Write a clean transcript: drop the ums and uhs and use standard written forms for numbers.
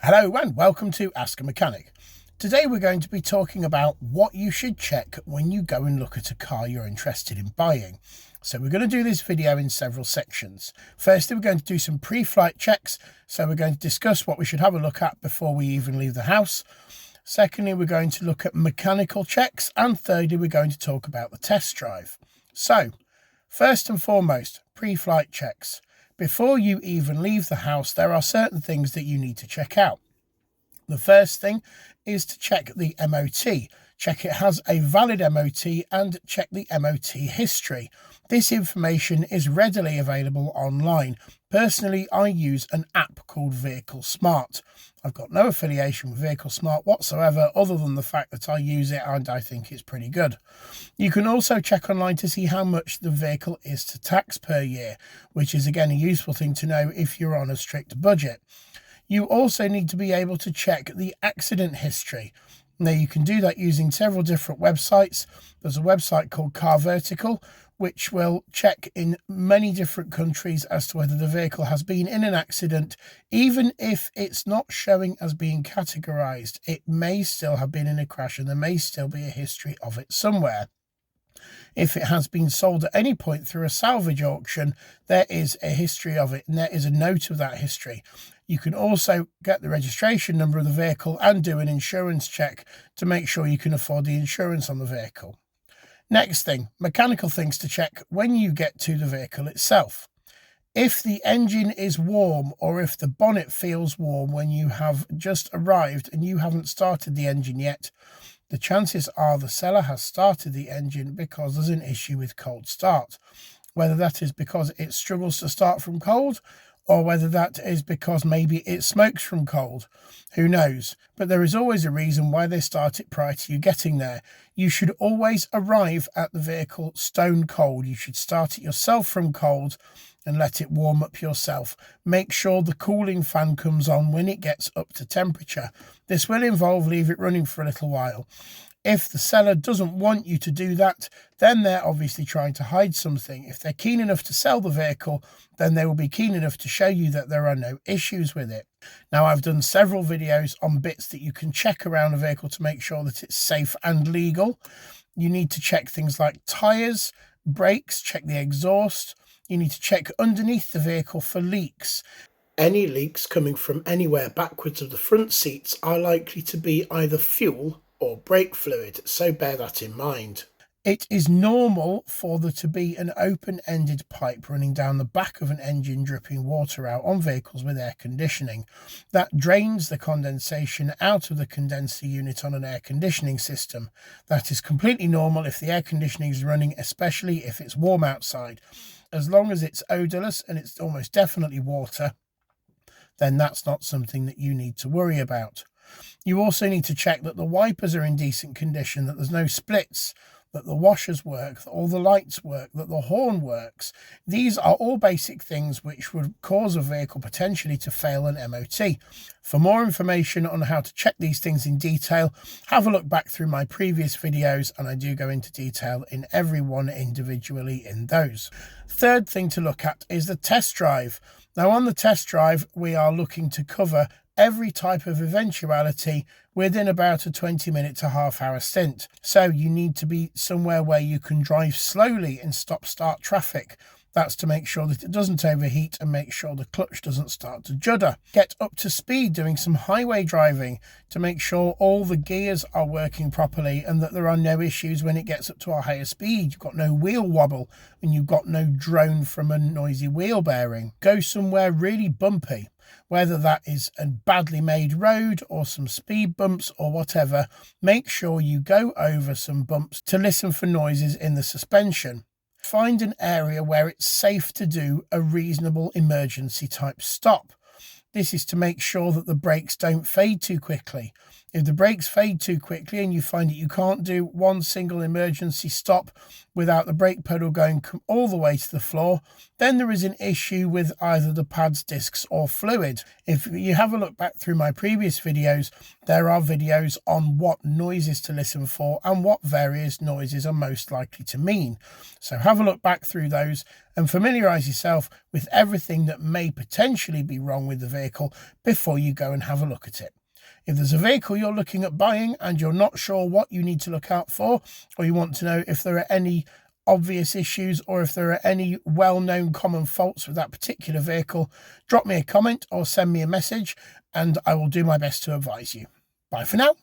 Hello and welcome to Ask a Mechanic. Today we're going to be talking about what you should check when you go and look at a car you're interested in buying. So we're going to do this video in several sections. Firstly, we're going to do some pre-flight checks. So we're going to discuss what we should have a look at before we even leave the house. Secondly, we're going to look at mechanical checks. And thirdly, we're going to talk about the test drive. So first and foremost, pre-flight checks. Before you even leave the house, there are certain things that you need to check out. The first thing is to check the MOT. Check it has a valid MOT and check the MOT history. This information is readily available online. Personally, I use an app called Vehicle Smart. I've got no affiliation with Vehicle Smart whatsoever other than the fact that I use it and I think it's pretty good. You can also check online to see how much the vehicle is to tax per year, which is again a useful thing to know if you're on a strict budget. You also need to be able to check the accident history. Now you can do that using several different websites. There's a website called Car Vertical, which will check in many different countries as to whether the vehicle has been in an accident. Even if it's not showing as being categorized, it may still have been in a crash and there may still be a history of it somewhere. If it has been sold at any point through a salvage auction, there is a history of it and there is a note of that history. You can also get the registration number of the vehicle and do an insurance check to make sure you can afford the insurance on the vehicle. Next thing, mechanical things to check when you get to the vehicle itself. If the engine is warm or if the bonnet feels warm when you have just arrived and you haven't started the engine yet, the chances are the seller has started the engine because there's an issue with cold start. Whether that is because it struggles to start from cold or whether that is because maybe it smokes from cold, who knows? But there is always a reason why they start it prior to you getting there. You should always arrive at the vehicle stone cold. You should start it yourself from cold and let it warm up yourself. Make sure the cooling fan comes on when it gets up to temperature. This will involve leave it running for a little while. If the seller doesn't want you to do that, then they're obviously trying to hide something. If they're keen enough to sell the vehicle, then they will be keen enough to show you that there are no issues with it. Now, I've done several videos on bits that you can check around a vehicle to make sure that it's safe and legal. You need to check things like tyres, brakes, check the exhaust. You need to check underneath the vehicle for leaks. Any leaks coming from anywhere backwards of the front seats are likely to be either fuel or brake fluid, so bear that in mind. It is normal for there to be an open-ended pipe running down the back of an engine dripping water out on vehicles with air conditioning. That drains the condensation out of the condenser unit on an air conditioning system. That is completely normal if the air conditioning is running, especially if it's warm outside. As long as it's odorless and it's almost definitely water, then that's not something that you need to worry about. You also need to check that the wipers are in decent condition, that there's no splits, that the washers work, that all the lights work, that the horn works. These are all basic things which would cause a vehicle potentially to fail an MOT. For more information on how to check these things in detail, have a look back through my previous videos, and I do go into detail in every one individually in those. Third thing to look at is the test drive. Now, on the test drive, we are looking to cover every type of eventuality within about a 20-minute to half-hour stint. So you need to be somewhere where you can drive slowly and stop-start traffic. That's to make sure that it doesn't overheat and make sure the clutch doesn't start to judder. Get up to speed doing some highway driving to make sure all the gears are working properly and that there are no issues when it gets up to a higher speed. You've got no wheel wobble and you've got no drone from a noisy wheel bearing. Go somewhere really bumpy, whether that is a badly made road or some speed bumps or whatever. Make sure you go over some bumps to listen for noises in the suspension. Find an area where it's safe to do a reasonable emergency type stop. This is to make sure that the brakes don't fade too quickly. If the brakes fade too quickly and you find that you can't do one single emergency stop without the brake pedal going all the way to the floor, then there is an issue with either the pads, discs or fluid. If you have a look back through my previous videos, there are videos on what noises to listen for and what various noises are most likely to mean. So have a look back through those and familiarise yourself with everything that may potentially be wrong with the vehicle before you go and have a look at it. If there's a vehicle you're looking at buying and you're not sure what you need to look out for, or you want to know if there are any obvious issues or if there are any well-known common faults with that particular vehicle, drop me a comment or send me a message and I will do my best to advise you. Bye for now.